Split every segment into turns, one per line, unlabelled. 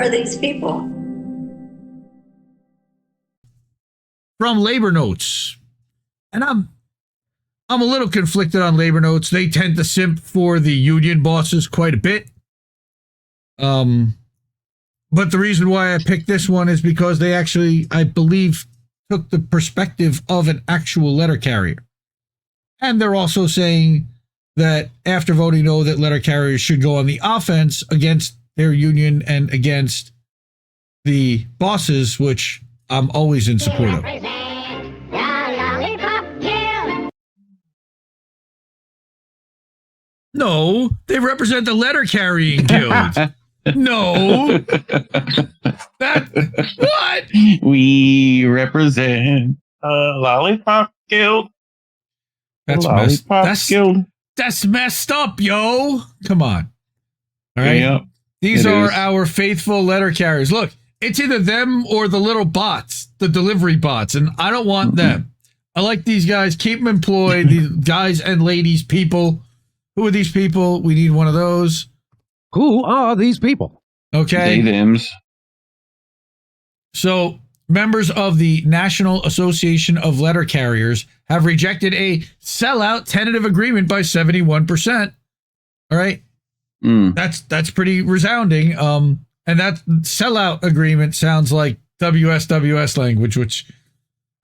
are these people?
From LaborNotes. And I'm a little conflicted on LaborNotes. They tend to simp for the union bosses quite a bit. But the reason why I picked this one is because they actually, I believe, took the perspective of an actual letter carrier. And they're also saying that after voting no, that letter carriers should go on the offense against their union and against the bosses, which I'm always in support of. No, they represent the letter carrying guild. No. What?
We represent Lollipop Guild.
That's messed up, yo. Come on. All right. Yep, These are our faithful letter carriers. Look, it's either them or the little bots, the delivery bots, and I don't want them. I like these guys. Keep them employed. These guys and ladies, people. Who are these people? We need one of those.
Who are these people?
Okay.
They, thems.
So, members of the National Association of Letter Carriers have rejected a sellout tentative agreement by 71%. All right. That's pretty resounding. And that sellout agreement sounds like WSWS language, which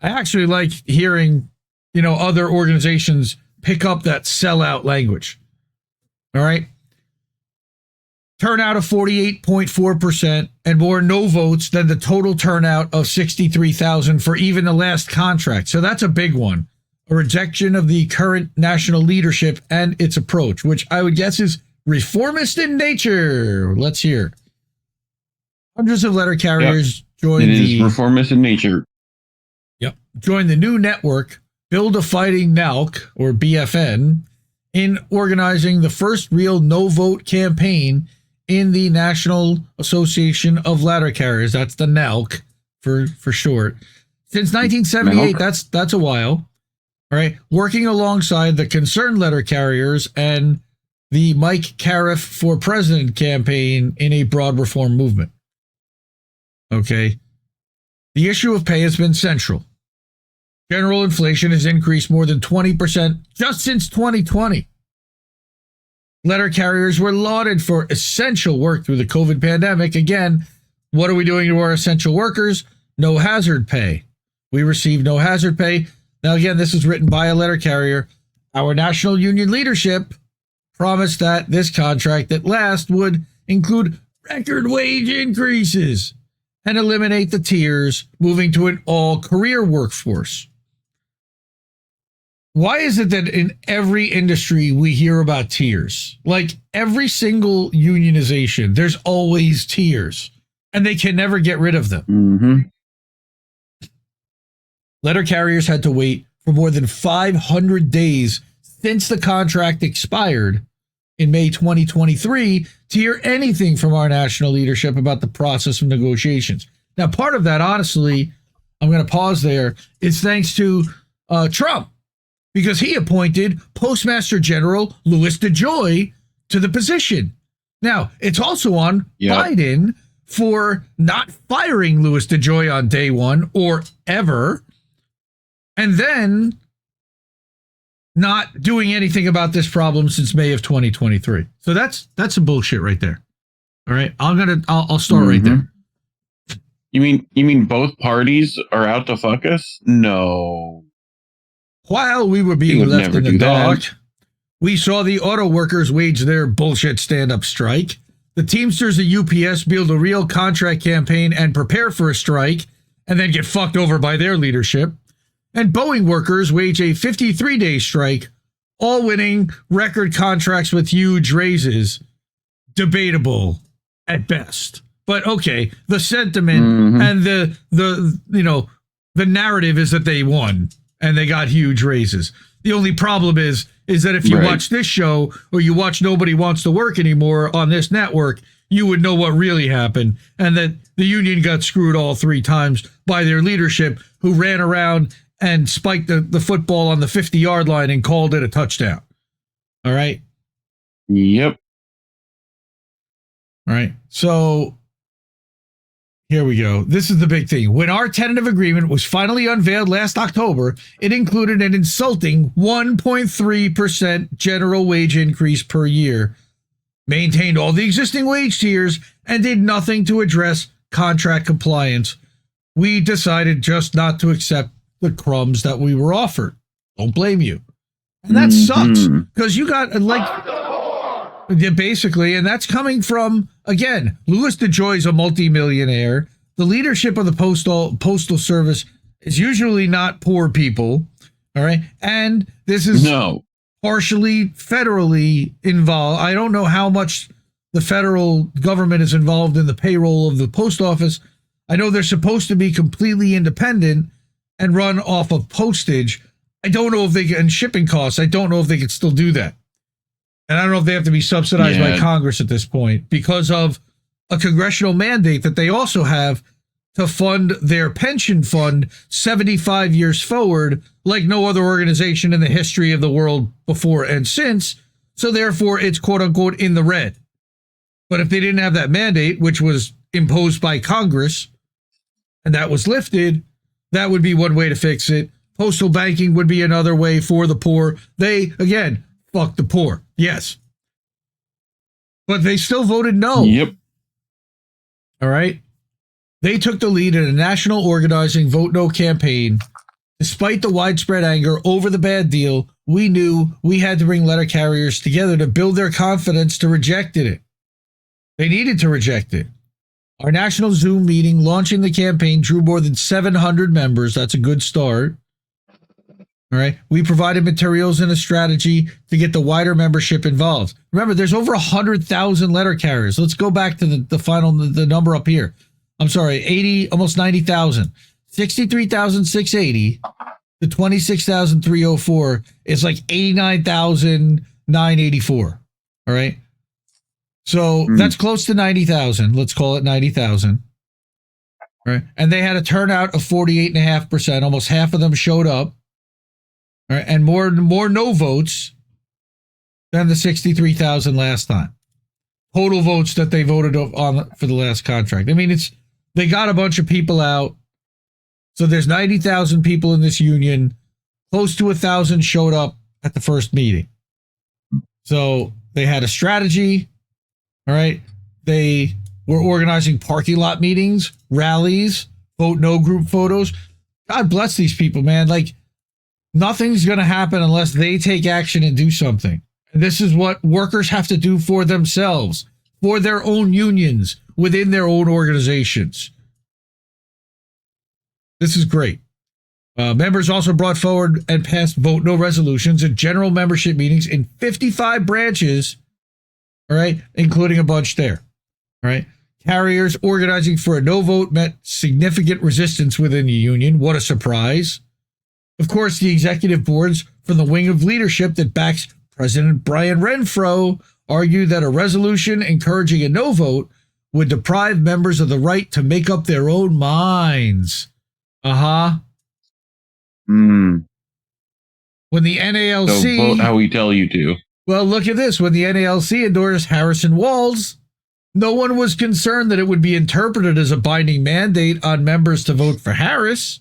I actually like hearing, other organizations pick up that sellout language. All right. Turnout of 48.4% and more no votes than the total turnout of 63,000 for even the last contract. So that's a big one. A rejection of the current national leadership and its approach, which I would guess is reformist in nature. Let's hear. Hundreds of letter carriers joined the
reformist in nature.
Yep. Join the new network, Build a Fighting NALC, or BFN, in organizing the first real no-vote campaign in the National Association of Letter Carriers. That's the NALC for short. Since 1978, that's a while. All right. Working alongside the Concerned Letter Carriers and the Mike Cariff for President campaign in a broad reform movement. Okay. The issue of pay has been central. General inflation has increased more than 20% just since 2020. Letter carriers were lauded for essential work through the COVID pandemic. Again, what are we doing to our essential workers? No hazard pay. We receive no hazard pay. Now, again, this was written by a letter carrier. Our national union leadership promised that this contract at last would include record wage increases and eliminate the tiers, moving to an all-career workforce. Why is it that in every industry we hear about tiers? Like every single unionization, there's always tiers, and they can never get rid of them. Letter carriers had to wait for more than 500 days since the contract expired in May 2023 to hear anything from our national leadership about the process of negotiations. Now, part of that, honestly, I'm going to pause there, is thanks to Trump, because he appointed Postmaster General Louis DeJoy to the position. Now, it's also on Biden for not firing Louis DeJoy on day one or ever, and then not doing anything about this problem since May of 2023. So that's some bullshit right there. All right, I'll start right there.
You mean both parties are out to fuck us? No.
While we were being left in the dark, we saw the auto workers wage their bullshit stand-up strike. The Teamsters at UPS build a real contract campaign and prepare for a strike, and then get fucked over by their leadership. And Boeing workers wage a 53-day strike, all winning record contracts with huge raises. Debatable at best. But okay, the sentiment and the narrative is that they won and they got huge raises. The only problem is that if you watch this show or you watch Nobody Wants to Work Anymore on this network, you would know what really happened, and that the union got screwed all three times by their leadership, who ran around and spiked the football on the 50-yard line and called it a touchdown. All right?
Yep.
All right. So Here we go. This is the big thing. When our tentative agreement was finally unveiled last October, it included an insulting 1.3% general wage increase per year, maintained all the existing wage tiers, and did nothing to address contract compliance. We decided just not to accept the crumbs that we were offered. Don't blame you. And that sucks because you got basically, and that's coming from, again, Louis DeJoy is a multimillionaire. The leadership of the postal service is usually not poor people. All right. And this is partially federally involved. I don't know how much the federal government is involved in the payroll of the post office. I know they're supposed to be completely independent and run off of postage. I don't know if they can, and shipping costs. I don't know if they can still do that. And I don't know if they have to be subsidized by Congress at this point because of a congressional mandate that they also have to fund their pension fund 75 years forward, like no other organization in the history of the world before and since. So therefore, it's quote unquote in the red. But if they didn't have that mandate, which was imposed by Congress, and that was lifted, that would be one way to fix it. Postal banking would be another way for the poor. They, again, fuck the poor. Yes. But they still voted no.
Yep.
All right. They took the lead in a national organizing vote no campaign. Despite the widespread anger over the bad deal, we knew we had to bring letter carriers together to build their confidence to reject it. They needed to reject it. Our national Zoom meeting launching the campaign drew more than 700 members. That's a good start. All right. We provided materials and a strategy to get the wider membership involved. Remember, there's over 100,000 letter carriers. Let's go back to the number up here. I'm sorry, almost 90,000. 63,680 to 26,304 is like 89,984. All right. So that's close to 90,000. Let's call it 90,000. All right. And they had a turnout of 48.5%. Almost half of them showed up. All right, and more no votes than the 63,000 last time. Total votes that they voted on for the last contract. I mean, they got a bunch of people out. So there's 90,000 people in this union. Close to 1,000 showed up at the first meeting. So they had a strategy. All right. They were organizing parking lot meetings, rallies, vote no group photos. God bless these people, man. Like, nothing's going to happen unless they take action and do something. And this is what workers have to do for themselves, for their own unions, within their own organizations. This is great. Members also brought forward and passed vote no resolutions at general membership meetings in 55 branches, all right, including a bunch there. All right. Carriers organizing for a no vote met significant resistance within the union. What a surprise. Of course, the executive boards from the wing of leadership that backs President Brian Renfro argued that a resolution encouraging a no vote would deprive members of the right to make up their own minds. When the NALC...
So vote how we tell you to.
Well, look at this. When the NALC endorsed Harrison Walls, no one was concerned that it would be interpreted as a binding mandate on members to vote for Harris.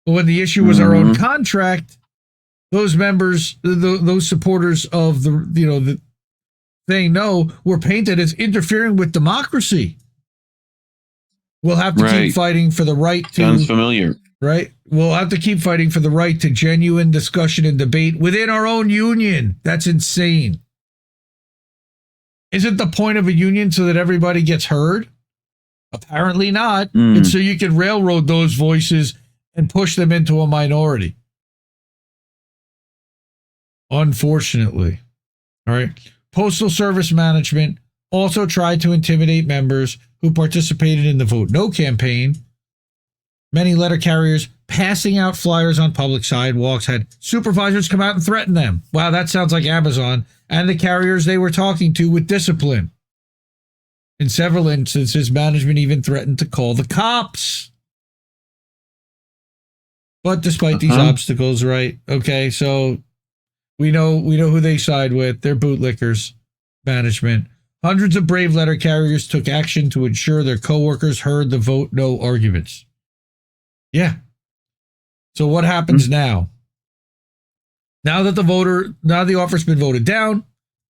But when the issue was our own contract, those members, those supporters of the saying no, were painted as interfering with democracy. We'll have to keep fighting for the right to...
Sounds familiar.
Right? We'll have to keep fighting for the right to genuine discussion and debate within our own union. That's insane. Isn't the point of a union so that everybody gets heard? Apparently not. It's so you can railroad those voices and push them into a minority. Unfortunately. All right. Postal Service Management also tried to intimidate members who participated in the Vote No campaign. Many letter carriers passing out flyers on public sidewalks had supervisors come out and threaten them. Wow, that sounds like Amazon. And the carriers they were talking to with discipline. In several instances, management even threatened to call the cops. But despite these obstacles, right? Okay, so we know who they side with. They're bootlickers, management. Hundreds of brave letter carriers took action to ensure their coworkers heard the vote no arguments. Yeah. So what happens now? Now that the offer's been voted down,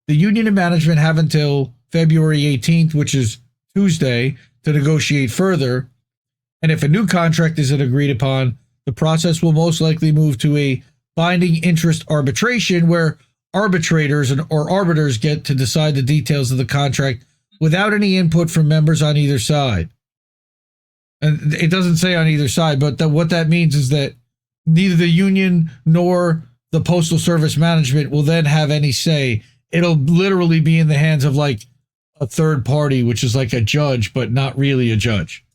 the union and management have until February 18th, which is Tuesday, to negotiate further. And if a new contract isn't agreed upon, the process will most likely move to a binding interest arbitration where arbitrators or arbiters get to decide the details of the contract without any input from members on either side. And it doesn't say on either side, but what that means is that neither the union nor the Postal Service management will then have any say. It'll literally be in the hands of like a third party, which is like a judge, but not really a judge.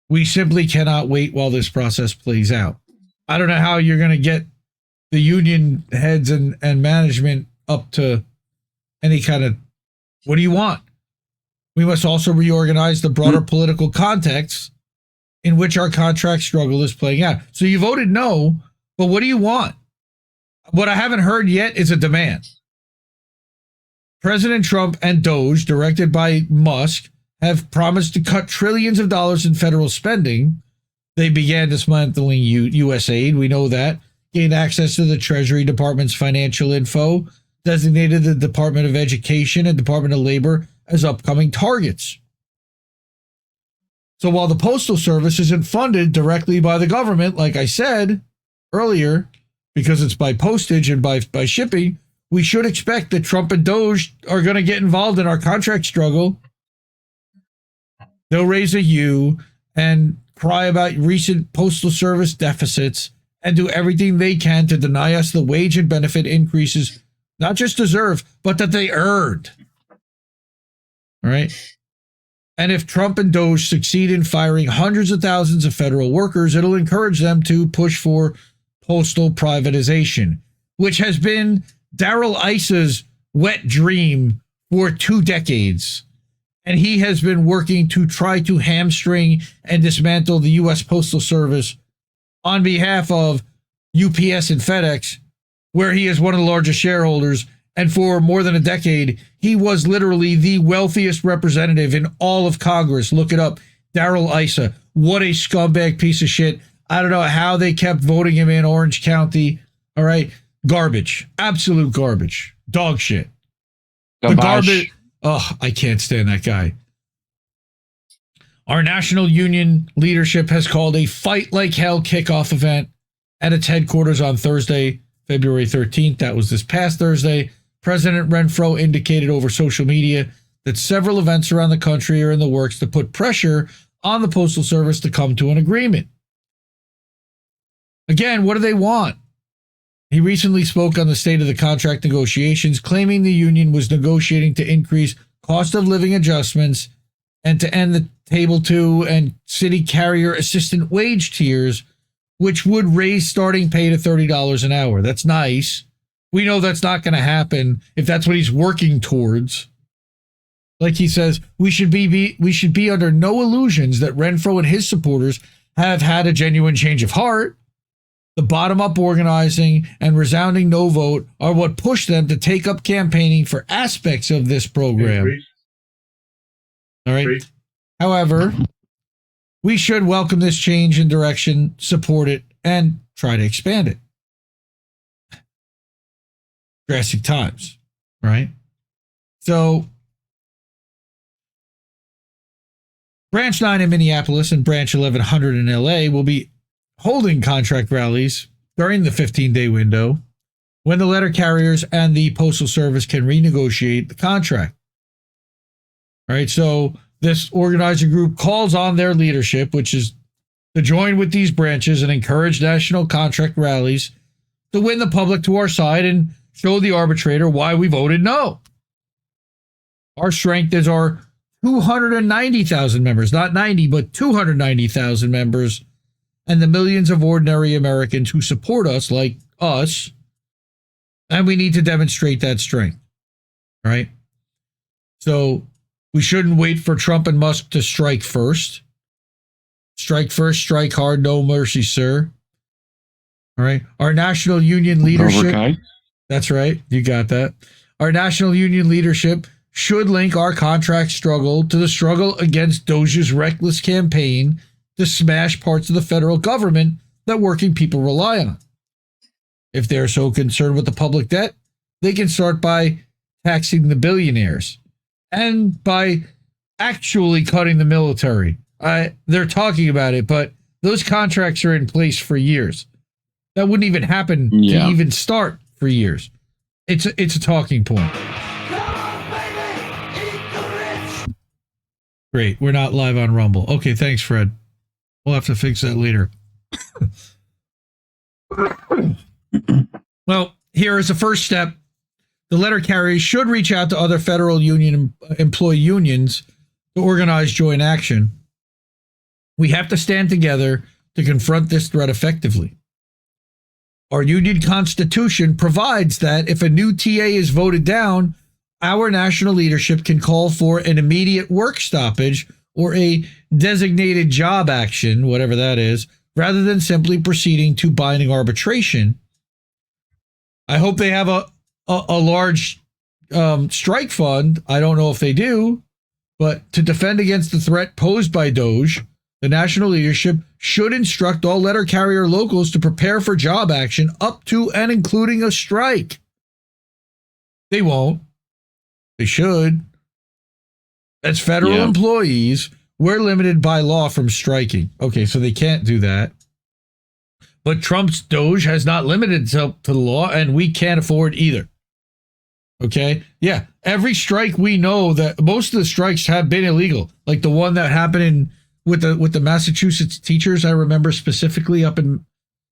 We simply cannot wait while this process plays out. I don't know how you're going to get the union heads and management up to any kind of, what do you want? We must also reorganize the broader political context in which our contract struggle is playing out. So you voted no, but what do you want? What I haven't heard yet is a demand. President Trump and DOJ, directed by Musk, have promised to cut trillions of dollars in federal spending. They began dismantling U.S. aid. We know that. Gained access to the Treasury Department's financial info, designated the Department of Education and Department of Labor as upcoming targets. So while the Postal Service isn't funded directly by the government, like I said earlier, because it's by postage and by shipping, we should expect that Trump and DOJ are going to get involved in our contract struggle. They'll raise a U and cry about recent Postal Service deficits and do everything they can to deny us the wage and benefit increases, not just deserve, but that they earned. All right. And if Trump and DOJ succeed in firing hundreds of thousands of federal workers, it'll encourage them to push for postal privatization, which has been Darrell Issa's wet dream for 2 decades. And he has been working to try to hamstring and dismantle the U.S. Postal Service on behalf of UPS and FedEx, where he is one of the largest shareholders. And for more than a decade, he was literally the wealthiest representative in all of Congress. Look it up. Darrell Issa. What a scumbag piece of shit. I don't know how they kept voting him in Orange County. All right. Garbage. Absolute garbage. Dog shit. The garbage. Oh, I can't stand that guy. Our national union leadership has called a fight like hell kickoff event at its headquarters on Thursday, February 13th. That was this past Thursday. President Renfro indicated over social media that several events around the country are in the works to put pressure on the Postal Service to come to an agreement. Again, what do they want? He recently spoke on the state of the contract negotiations, claiming the union was negotiating to increase cost of living adjustments and to end the Table 2 and city carrier assistant wage tiers, which would raise starting pay to $30 an hour. That's nice. We know that's not going to happen if that's what he's working towards. Like he says, we should be under no illusions that Renfro and his supporters have had a genuine change of heart. The bottom-up organizing and resounding no vote are what pushed them to take up campaigning for aspects of this program. All right. However, we should welcome this change in direction, support it, and try to expand it. Drastic times, right? So, Branch 9 in Minneapolis and Branch 1100 in LA will be holding contract rallies during the 15-day window when the letter carriers and the Postal Service can renegotiate the contract. All right, so this organizing group calls on their leadership, which is to join with these branches and encourage national contract rallies to win the public to our side and show the arbitrator why we voted no. Our strength is our 290,000 members, not 90, but 290,000 members, and the millions of ordinary Americans who support us like us, and we need to demonstrate that strength, right? So we shouldn't wait for Trump and Musk to strike first. Strike first, strike hard, no mercy, sir. All right. Our national union leadership.
Okay.
That's right. You got that. Our national union leadership should link our contract struggle to the struggle against Doge's reckless campaign to smash parts of the federal government that working people rely on. If they're so concerned with the public debt, they can start by taxing the billionaires and by actually cutting the military. They're talking about it, but those contracts are in place for years. That wouldn't even happen to even start for years. It's a talking point. Great. We're not live on Rumble. Okay, thanks, Fred. We'll have to fix that later. Well, here is the first step. The letter carriers should reach out to other federal employee unions to organize joint action. We have to stand together to confront this threat effectively. Our union constitution provides that if a new TA is voted down, our national leadership can call for an immediate work stoppage or a designated job action, whatever that is, rather than simply proceeding to binding arbitration. I hope they have a large strike fund. I don't know if they do, but to defend against the threat posed by Doge, the national leadership should instruct all letter carrier locals to prepare for job action up to and including a strike. They won't. They should. As federal employees, we're limited by law from striking. Okay, so they can't do that. But Trump's Doge has not limited itself to the law, and we can't afford either. Okay? Yeah, every strike we know that most of the strikes have been illegal. Like the one that happened with the Massachusetts teachers, I remember specifically up in,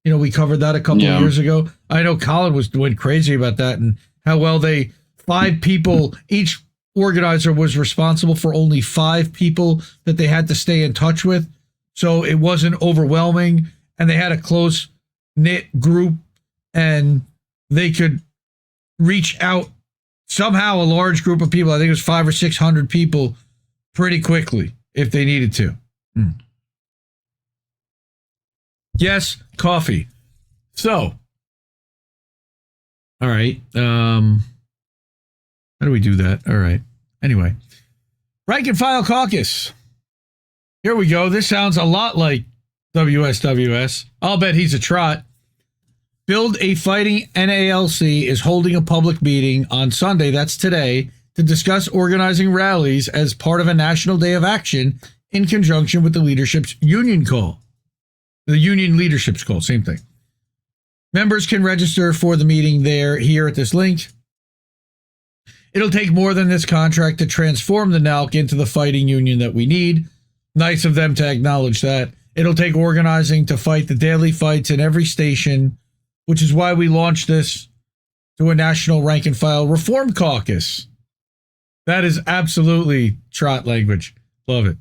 we covered that a couple of years ago. I know Colin went crazy about that and how well 5 people, each organizer was responsible for only 5 people that they had to stay in touch with. So it wasn't overwhelming, and they had a close knit group, and they could reach out somehow a large group of people. I think it was 500 or 600 people pretty quickly if they needed to. Yes, coffee. So, all right. How do we do that? All right. Anyway, rank and file caucus. Here we go. This sounds a lot like WSWS. I'll bet he's a trot. Build a Fighting NALC is holding a public meeting on Sunday, that's today, to discuss organizing rallies as part of a national day of action in conjunction with the leadership's union call. The union leadership's call, same thing. Members can register for the meeting here at this link. It'll take more than this contract to transform the NALC into the fighting union that we need. Nice of them to acknowledge that. It'll take organizing to fight the daily fights in every station, which is why we launched this to a national rank and file reform caucus. That is absolutely trot language. Love it.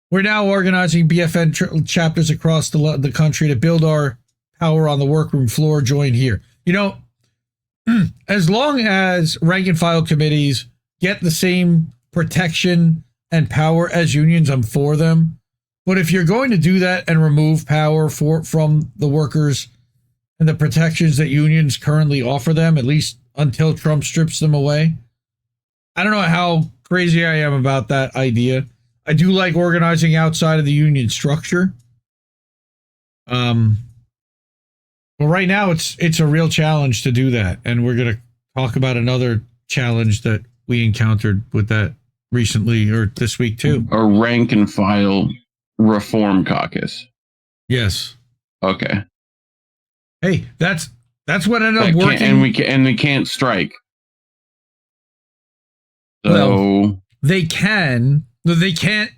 We're now organizing BFN chapters across the country to build our power on the workroom floor. Join here. As long as rank and file committees get the same protection and power as unions, I'm for them. But if you're going to do that and remove power from the workers and the protections that unions currently offer them, at least until Trump strips them away, I don't know how crazy I am about that idea. I do like organizing outside of the union structure. Well, right now it's a real challenge to do that. And we're going to talk about another challenge that we encountered with that recently or this week too.
A rank and file reform caucus.
Yes.
Okay.
Hey, that's what ended up working.
And we can't strike. So
well, they can't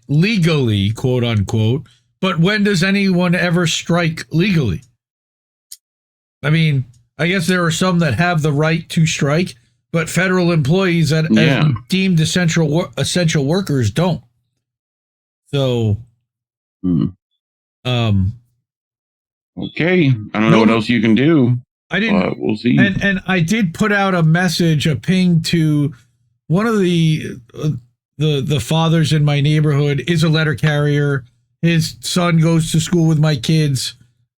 legally, quote unquote, but when does anyone ever strike legally? I mean, I guess there are some that have the right to strike, but federal employees that as deemed essential workers don't. So,
okay, I don't know what else you can do.
I didn't.
We'll see.
And I did put out a message, a ping to one of the fathers in my neighborhood is a letter carrier. His son goes to school with my kids,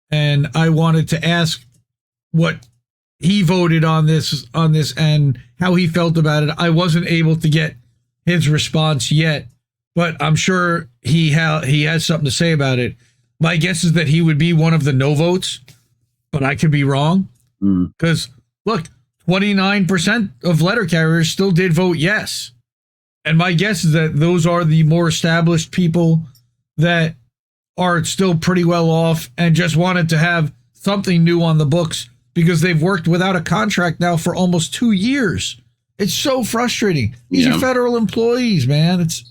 and I wanted to ask what he voted on this and how he felt about it. I wasn't able to get his response yet, but I'm sure he has something to say about it. My guess is that he would be one of the no votes, but I could be wrong. Because, look, 29% of letter carriers still did vote yes. And my guess is that those are the more established people that are still pretty well off and just wanted to have something new on the books because they've worked without a contract now for almost 2 years. It's so frustrating. These are federal employees, man. It's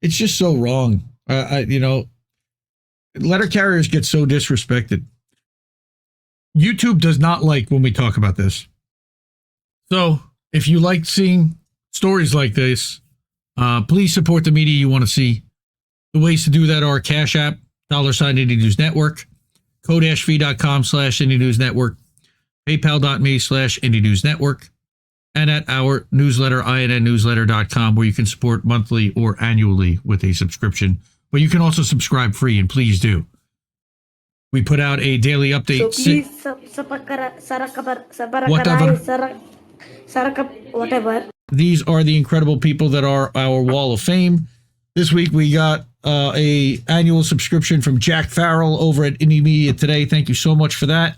just so wrong. Letter carriers get so disrespected. YouTube does not like when we talk about this. So if you like seeing stories like this, please support the media you want to see. The ways to do that are Cash App, $, Indie News Network, ko-fi.com/Indie News Network, paypal.me/Indie News Network, and at our newsletter, innnewsletter.com, where you can support monthly or annually with a subscription. But you can also subscribe free, and please do. We put out a daily update.
So please, whatever.
These are the incredible people that are our wall of fame. This week we got a annual subscription from Jack Farrell over at Indie Media Today. Thank you so much for that.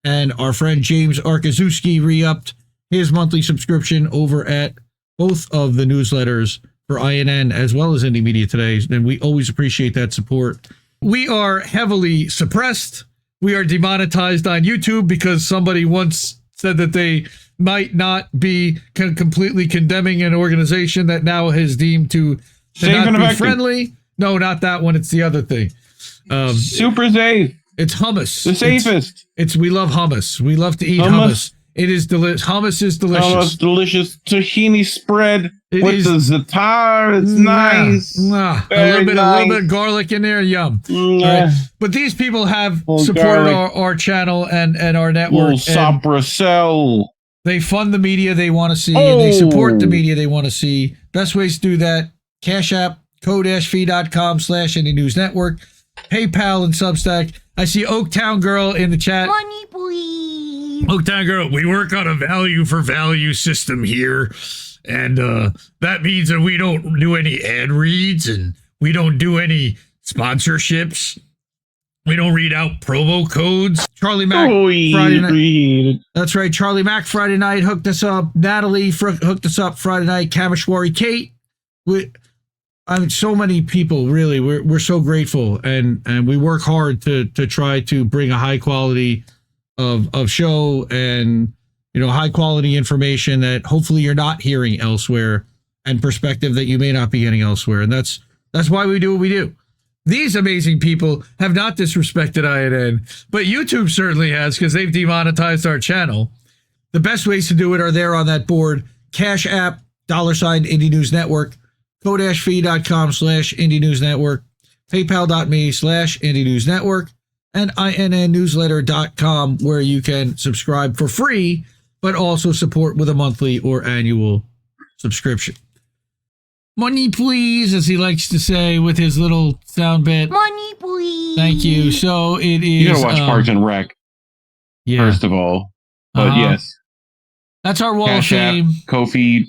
And our friend James Arkazewski re-upped his monthly subscription over at both of the newsletters for INN as well as Indie Media Today. And we always appreciate that support. We are heavily suppressed. We are demonetized on YouTube because somebody once said that they might not be completely condemning an organization that now has deemed to not be friendly. No, not that one. It's the other thing.
Super safe.
It's hummus.
The safest.
It's we love hummus. We love to eat hummus. It is delicious. Hummus is delicious.
Hummus, delicious tahini spread with the za'atar. It's nice.
A little bit of garlic in there. Yum. Right. But these people have supported our channel and our network.
Sopracel.
They fund the media they want to see, and they support the media they want to see. Best ways to do that: Cash App, ko-fi.com/Indie News Network, PayPal, and Substack. I see Oaktown Girl in the chat.
Money, please.
Oaktown Girl, we work on a value for value system here, and that means that we don't do any ad reads and we don't do any sponsorships. We don't read out promo codes. Charlie Mack Friday night. That's right. Charlie Mack Friday night hooked us up. Natalie hooked us up Friday night. Kameshwari Kate. So many people, really. We're so grateful, and we work hard to try to bring a high quality of show and high quality information that hopefully you're not hearing elsewhere, and perspective that you may not be getting elsewhere. And that's why we do what we do. These amazing people have not disrespected INN, but YouTube certainly has, because they've demonetized our channel. The best ways to do it are there on that board: Cash App, $ Indie News Network, ko-fi.com/Indie News Network, paypal.me/Indie News Network, and innnewsletter.com, where you can subscribe for free, but also support with a monthly or annual subscription. Money, please, as he likes to say with his little sound bit.
Money, please.
Thank you. So it is.
You gotta watch Parks and Rec, first of all. But yes.
That's our wall
Cash
of fame.
App, Ko-fi,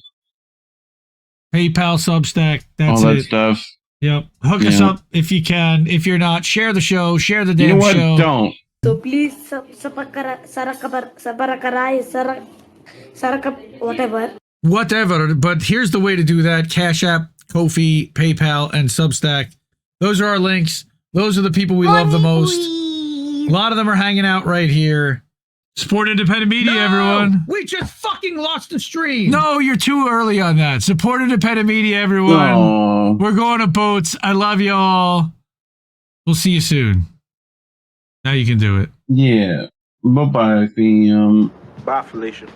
PayPal, Substack. That's
all that
it.
stuff.
Yep. Hook us up if you can. If you're not, share the show. Share the damn
You know what?
show.
Don't.
So please, whatever.
Whatever. But here's the way to do that: Cash App, Ko-fi, PayPal, and Substack. Those are our links. Those are the people we love the most.
Please.
A lot of them are hanging out right here. Support independent media, everyone. We just fucking lost the stream. No, you're too early on that. Support independent media, everyone.
No.
We're going to boats. I love you all. We'll see you soon. Now you can do it.
Yeah. Bye-bye, fam.
Bye, Felicia.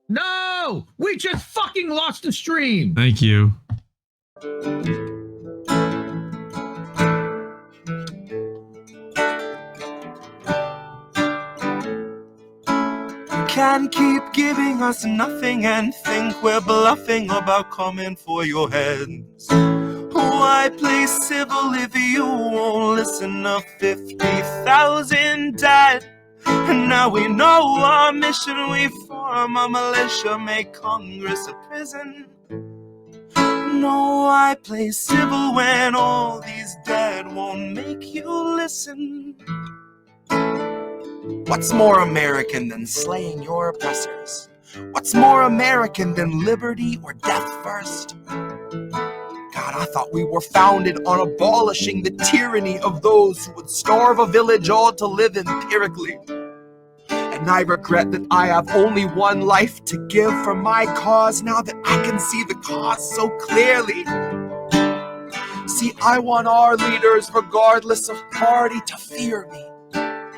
No! We just fucking lost the stream. Thank you.
Can't keep giving us nothing and think we're bluffing about coming for your heads. Why play civil if you won't listen to 50,000 dead? And now we know our mission, we form a militia, make Congress a prison. No, I play civil when all these dead won't make you listen. What's more American than slaying your oppressors? What's more American than liberty or death first? God, I thought we were founded on abolishing the tyranny of those who would starve a village all to live empirically. And I regret that I have only one life to give for my cause now that I can see the cause so clearly. See, I want our leaders, regardless of party, to fear me.